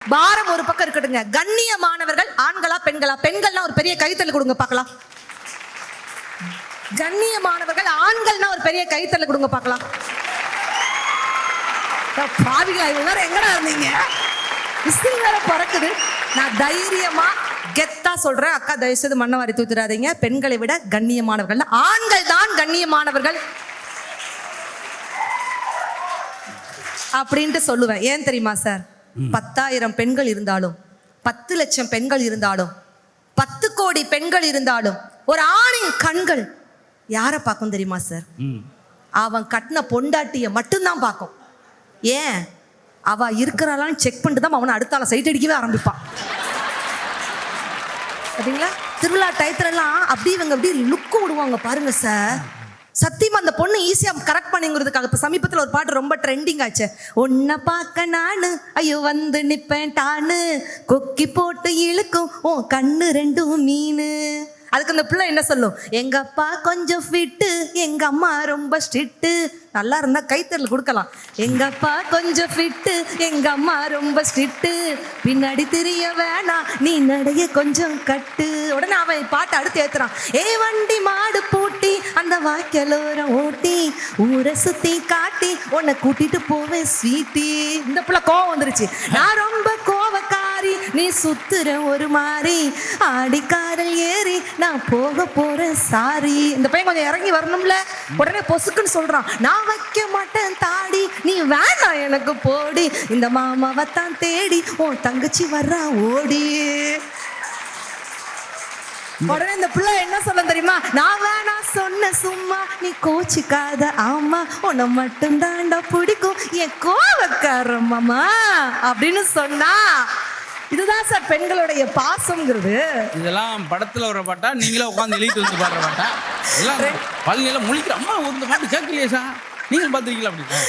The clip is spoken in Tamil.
பாரம் ஒரு பக்கம் இருக்கட்டுங்க. கண்ணியமானவர்கள் ஆண்களா பெண்களா? பெண்கள்னா ஒரு பெரிய கைத்தல் கொடுங்க பார்க்கலாம். கண்ணியமானவர்கள் ஆண்கள்னா ஒரு பெரிய கைத்தல் கொடுங்க பார்க்கலாம். பாவிகளா இவங்க எங்கடா இருந்தீங்க? விசில் வேற பறக்குது. நான் தைரியமா கெத்தா சொல்றேன், அக்கா தயவு செய்து மண்ணை வாரி தூத்துறாதீங்க. பெண்களை விட கண்ணியமானவர்கள் ஆண்கள் தான் கண்ணியமானவர்கள் அப்படின்ட்டு சொல்லுவேன். ஏன் தெரியுமா சார்? 10,000 பெண்கள் இருந்தாலும் 10 லட்சம் பெண்கள் இருந்தாலும் 10 கோடி பெண்கள் இருந்தாலும் ஒரு ஆணின் கண்கள் யாரை பார்க்கும் தெரியுமா சார்? அவன் கட்டின பொண்டாட்டிய மட்டும்தான் பார்க்கும். ஏன்? அவ இருக்கிறாளான்னு செக் பண்ணிட்டு தான் அவனை அடுத்தால சைட் அடிக்கவே ஆரம்பிப்பான். பார்த்தீங்களா? திருவிழா டயத்துலலாம் அப்படி இவங்க அப்படி லுக்கு விடுவாங்க பாருங்க சார். சத்தியமா அந்த பொண்ணு ஈஸியா கரெக்ட் பண்ணிங்கிறதுக்காக இப்ப சமீபத்தில் ஒரு பாட்டு ரொம்ப ட்ரெண்டிங் ஆச்சு. உன்னை பார்க்க நானு ஐயோ வந்து நிப்பேன் டானு கொக்கி போட்டு இழுக்கும் ஓ கண்ணு ரெண்டும் மீனு. அதுக்கு அந்த பிள்ளை என்ன சொல்லும்? எங்க அப்பா கொஞ்சம் ஃபிட்டு, எங்க அம்மா ரொம்ப ஸ்ட்ரிக்ட்டு. நல்லா இருந்தா கைத்தறல் கொடுக்கலாம். எங்க அப்பா கொஞ்சம் ஃபிட்டு, எங்க அம்மா ரொம்ப ஸ்ட்ரிக்ட்டு. பின்னாடி தெரிய வேணாம் நீ நடைய கொஞ்சம் கட்டு. உடனே அவன் பாட்டை அடுத்து ஏத்துறான். ஏ வண்டி மாடு பூட்டி அந்த வாய்க்கலோரம் ஓட்டி ஊரை சுத்தி காட்டி உன்னை கூட்டிட்டு போவேன் ஸ்வீட்டி. இந்த பிள்ளை கோவம் வந்துருச்சு. நான் ரொம்ப கோவக்காரி, நீ சுத்துற ஒரு மாதிரி ஆடிக்காரல் ஏறி நான் போக போறேன் சாரி. இந்த பையன் கொஞ்சம் இறங்கி வரணும்ல. உடனே பொசுக்குன்னு சொல்றான், நான் வைக்க மாட்டேன் தாடி, நீ வேணாம் எனக்கு போடி. இந்த மாமாவை தான் தேடி உன் தங்கச்சி வர்றா ஓடி. உடனே இந்த பிள்ளை என்ன சொல்ல தெரியுமா? நான் வேணா சொன்ன சும்மா நீ கோச்சிக்காத ஆமா, உன்னை மட்டும் தாண்டா பிடிக்கும் என் கோவக்கார மாமா அப்படின்னு சொன்னா. இதுதான் சார் பெண்களுடைய பாசம்ங்கிறது. இதெல்லாம் படத்துல வர பாட்டா? நீங்களே உட்காந்து எழுதிட்டு வந்து பாடுற பாட்டா? எல்லாம் பள்ளியில முழிக்கிற அம்மா ஒரு பாட்டு கேட்கலையே சார், நீங்கள் பார்த்துருக்கீங்களா? அப்படி